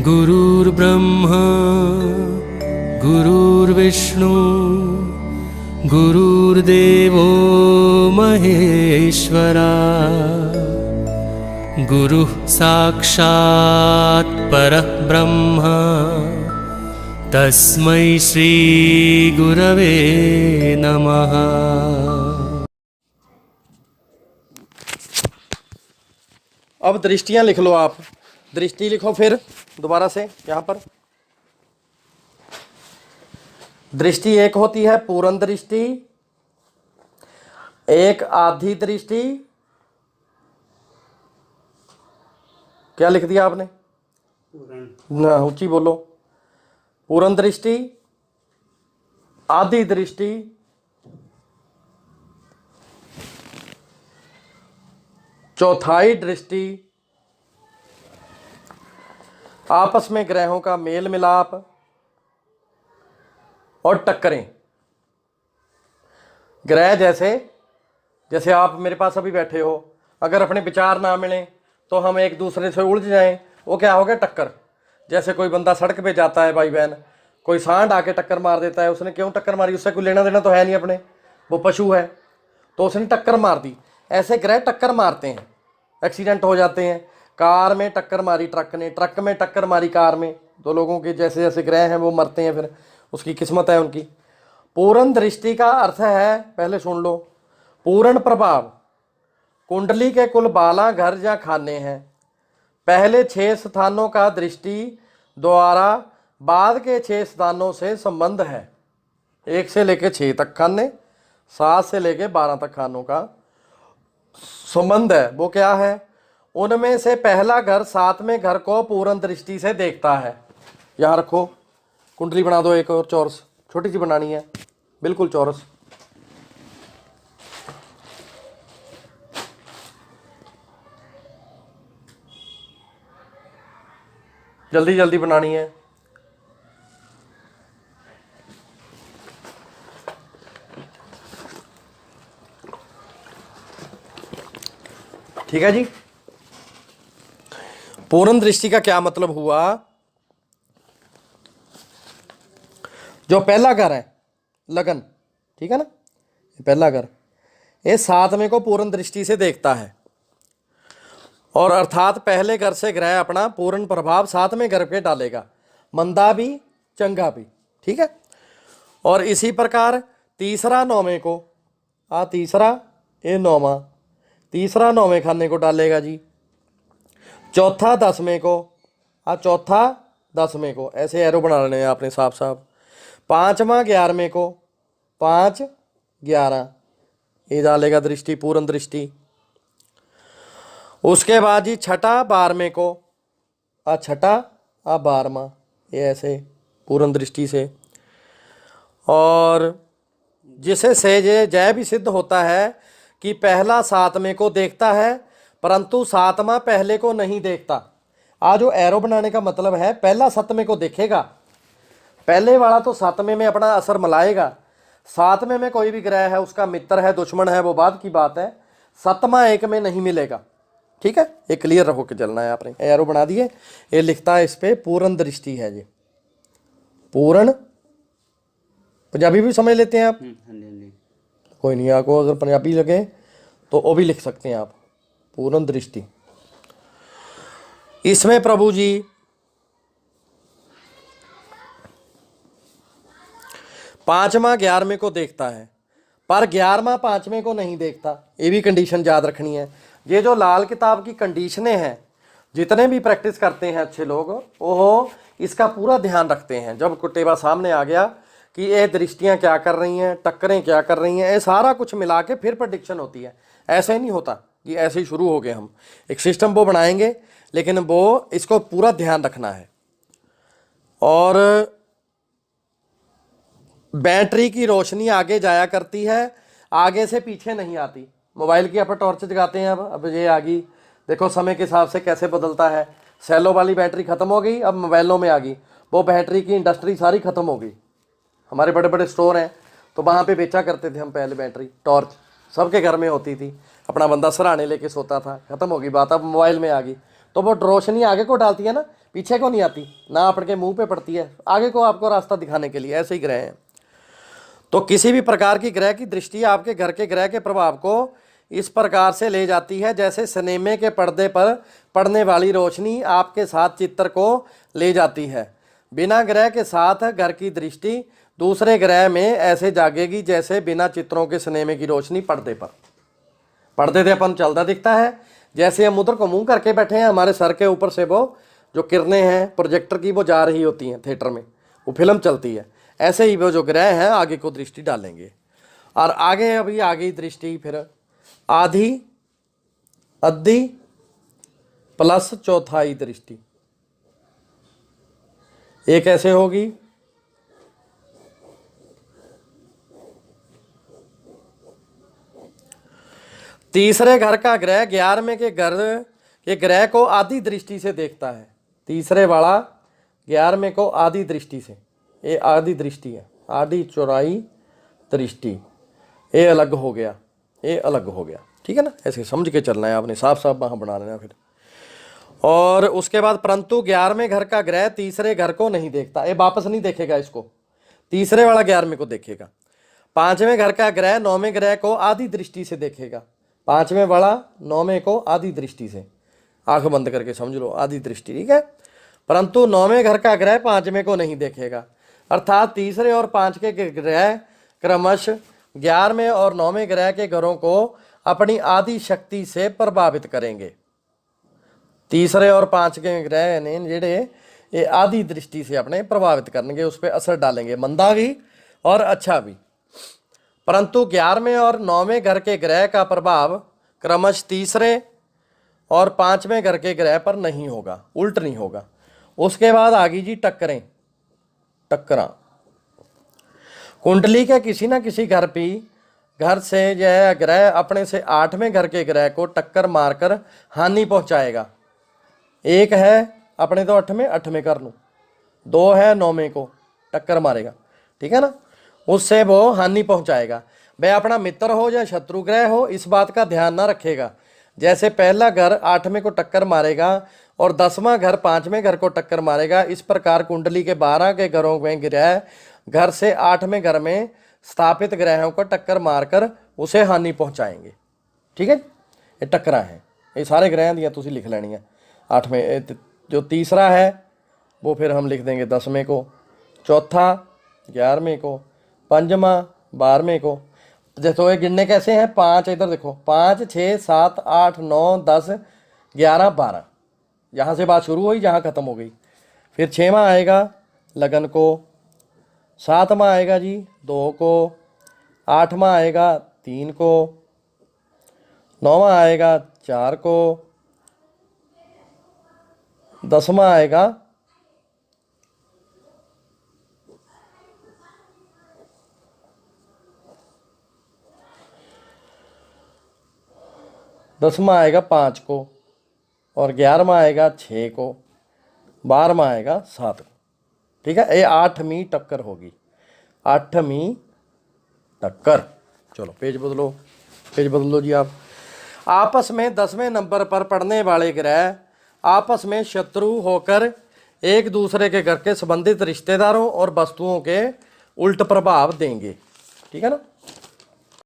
गुरुर्ब्रह्मा गुरुर्विष्णु गुरुर्देवो महेश्वरा गुरुः साक्षात् परः ब्रह्म तस्मै श्री गुरवे नमः। अब दृष्टियां लिख लो आप। दृष्टि लिखो फिर दोबारा से यहाँ पर। दृष्टि एक होती है पूर्ण दृष्टि, एक आधी दृष्टि। क्या लिख दिया आपने? ना ऊंची बोलो। पूर्ण दृष्टि, आधी दृष्टि, चौथाई दृष्टि, आपस में ग्रहों का मेल मिलाप और टक्करें। ग्रह जैसे जैसे आप मेरे पास अभी बैठे हो, अगर अपने विचार ना मिले तो हम एक दूसरे से उलझ जाएं, वो क्या हो गया? टक्कर। जैसे कोई बंदा सड़क पे जाता है, भाई बहन, कोई सांड आके टक्कर मार देता है। उसने क्यों टक्कर मारी? उससे कोई लेना देना तो है नहीं अपने, वो पशु है, तो उसने टक्कर मार दी। ऐसे ग्रह टक्कर मारते हैं, एक्सीडेंट हो जाते हैं। कार में टक्कर मारी ट्रक ने, ट्रक में टक्कर मारी कार में। दो लोगों के जैसे जैसे ग्रह हैं वो मरते हैं, फिर उसकी किस्मत है उनकी। पूर्ण दृष्टि का अर्थ है, पहले सुन लो, पूर्ण प्रभाव। कुंडली के कुल 12 घर या खाने हैं। पहले 6 स्थानों का दृष्टि द्वारा बाद के 6 स्थानों से संबंध है। 1 से लेके 6 तक खाने, 7 से लेके 12 तक खानों का संबंध है। वो क्या है? उनमें से पहला घर 7वें घर को पूर्ण दृष्टि से देखता है। यहाँ रखो, कुंडली बना दो एक और चौरस, छोटी सी बनानी है, बिल्कुल चौरस। जल्दी जल्दी बनानी है। ठीक है जी। पूर्ण दृष्टि का क्या मतलब हुआ? जो पहला घर है लगन, ठीक है ना, पहला घर, ये 7वें को पूर्ण दृष्टि से देखता है। और अर्थात पहले घर से ग्रह अपना पूर्ण प्रभाव 7वें घर पे डालेगा, मंदा भी चंगा भी, ठीक है। और इसी प्रकार तीसरा 9वें को, तीसरा ये 9वां, तीसरा 9वें खाने को डालेगा जी। चौथा 10वें को, चौथा 10वें को, ऐसे एरो बना लेने हैं आपने साफ साफ। 5वां 11वें को, 5 11 ये डालेगा दृष्टि, पूर्ण दृष्टि। उसके बाद जी छठा 12वें को, छठा 12वां, ये ऐसे पूर्ण दृष्टि से। और जिसे से जय भी सिद्ध होता है कि पहला 7वें को देखता है परंतु 7वां पहले को नहीं देखता। आज जो एरो बनाने का मतलब है, पहला 7वें को देखेगा, पहले वाला तो 7वें में अपना असर मिलाएगा। 7वें में कोई भी ग्रह है, उसका मित्र है, दुश्मन है, वो बाद की बात है। 7वां एक में नहीं मिलेगा, ठीक है। ये क्लियर रहो के चलना है। आपने एरो बना दिए, ये लिखता है इस पे पूर्ण दृष्टि है जी। पूर्ण पंजाबी भी समझ लेते हैं आप? कोई नहीं, आपको अगर पंजाबी लगे तो वो भी लिख सकते हैं आप, पूर्ण दृष्टि। इसमें प्रभु जी 5वां 11वें को देखता है, पर 11वां 5वें को नहीं देखता। ये भी कंडीशन याद रखनी है। ये जो लाल किताब की कंडीशनें हैं, जितने भी प्रैक्टिस करते हैं अच्छे लोग, वो इसका पूरा ध्यान रखते हैं। जब कुटेबा सामने आ गया कि ये दृष्टियां क्या कर रही हैं, टक्करें क्या कर रही हैं, ये सारा कुछ मिला के फिर प्रेडिक्शन होती है। ऐसे ही नहीं होता कि ऐसे ही शुरू हो गए। हम एक सिस्टम वो बनाएंगे, लेकिन वो इसको पूरा ध्यान रखना है। और बैटरी की रोशनी आगे जाया करती है, आगे से पीछे नहीं आती। मोबाइल की आप टॉर्च जगाते हैं, अब ये आ गई, देखो समय के हिसाब से कैसे बदलता है। सेलो वाली बैटरी ख़त्म हो गई, अब मोबाइलों में आ गई। वो बैटरी की इंडस्ट्री सारी ख़त्म हो गई। हमारे बड़े बड़े स्टोर हैं, तो वहाँ पे बेचा करते थे हम पहले बैटरी, टॉर्च सबके घर में होती थी। अपना बंदा सराहने लेके सोता था, खत्म होगी बात, अब मोबाइल में आ गई। तो वो रोशनी आगे को डालती है ना, पीछे को नहीं आती, ना आपके मुंह पे पड़ती है, आगे को आपको रास्ता दिखाने के लिए। ऐसे ही ग्रह हैं। तो किसी भी प्रकार की ग्रह की दृष्टि आपके घर के ग्रह के प्रभाव को इस प्रकार से ले जाती है जैसे सिनेमे के पर्दे पर पड़ने वाली रोशनी आपके साथ चित्र को ले जाती है। बिना ग्रह के साथ घर की दृष्टि दूसरे ग्रह में ऐसे जागेगी जैसे बिना चित्रों के सिनेमे की रोशनी पर्दे पर। पर्दे से अपन चलता दिखता है, जैसे हम उधर को मुंह करके बैठे हैं, हमारे सर के ऊपर से वो जो किरणें हैं प्रोजेक्टर की वो जा रही होती हैं थिएटर में, वो फिल्म चलती है। ऐसे ही वो जो ग्रह हैं आगे को दृष्टि डालेंगे। और आगे अभी आगे दृष्टि फिर आधी, अद्धी प्लस चौथाई दृष्टि, एक ऐसे होगी, तीसरे घर का ग्रह 11वें के घर के ग्रह को आधी दृष्टि से देखता है। तीसरे वाला 11वें को आधी दृष्टि से, ये आधी दृष्टि है, आधी चौराई दृष्टि, ये अलग हो गया, ये अलग हो गया। ठीक है ना, ऐसे समझ के चलना है आपने, साफ साफ वहाँ बना लेना फिर। और उसके बाद परंतु 11वें घर का ग्रह तीसरे घर को नहीं देखता, ये वापस नहीं देखेगा इसको, तीसरे वाला 11वें को देखेगा। 5वें घर का ग्रह 9वें ग्रह को आधी दृष्टि से देखेगा, 5वें वाला 9वें को आधी दृष्टि से, आंख बंद करके समझ लो आधी दृष्टि। ठीक है, परंतु 9वें घर का ग्रह 5वें को नहीं देखेगा, अर्थात तीसरे और 5 के ग्रह क्रमश 11वें और 9वें ग्रह के घरों को अपनी आधी शक्ति से प्रभावित करेंगे। तीसरे और 5 के ग्रह ने जेड़े ये आधी दृष्टि से अपने प्रभावित करेंगे, उस पर असर डालेंगे, मंदा भी और अच्छा भी। परंतु 11वें और 9वें घर के ग्रह का प्रभाव क्रमश तीसरे और 5वें घर के ग्रह पर नहीं होगा, उल्ट नहीं होगा। उसके बाद आगे जी टक्करें, टक्करा कुंडली के किसी ना किसी घर से यह ग्रह अपने से 8वें घर के ग्रह को टक्कर मारकर हानि पहुंचाएगा। एक है अपने तो 8वें घर नू, 2 है 9वें को टक्कर मारेगा। ठीक है ना, उससे वो हानि पहुंचाएगा। वह अपना मित्र हो या शत्रु ग्रह हो, इस बात का ध्यान ना रखेगा। जैसे पहला घर 8वें को टक्कर मारेगा और 10वां घर 5वें घर को टक्कर मारेगा, इस प्रकार कुंडली के 12 के घरों में ग्रह घर से 8वें घर में स्थापित ग्रहों को टक्कर मारकर उसे हानि पहुंचाएंगे। ठीक है, ये टक्करा है, ये सारे ग्रह दिया तुसी लिख लेनी है। 8वें जो तीसरा है वो फिर हम लिख देंगे 10वें को, चौथा 11वें को, 5वां 12वें को। देखो ये गिनने कैसे हैं, 5 इधर देखो, 5 6 7 8 9 10 11 12, यहाँ से बात शुरू हुई जहाँ ख़त्म हो गई। फिर 6वां आएगा लगन को, 7वां आएगा जी 2 को, 8वां आएगा 3 को, 9वां आएगा 4 को, 10वां आएगा 5 को, और 11वां आएगा 6 को, 12वां आएगा 7 को। ठीक है, ये 8वीं टक्कर होगी, 8वीं टक्कर। चलो पेज बदलो, पेज बदल लो जी आप। आपस में 10वें नंबर पर पड़ने वाले ग्रह आपस में शत्रु होकर एक दूसरे के घर के संबंधित रिश्तेदारों और वस्तुओं के उल्ट प्रभाव देंगे। ठीक है ना।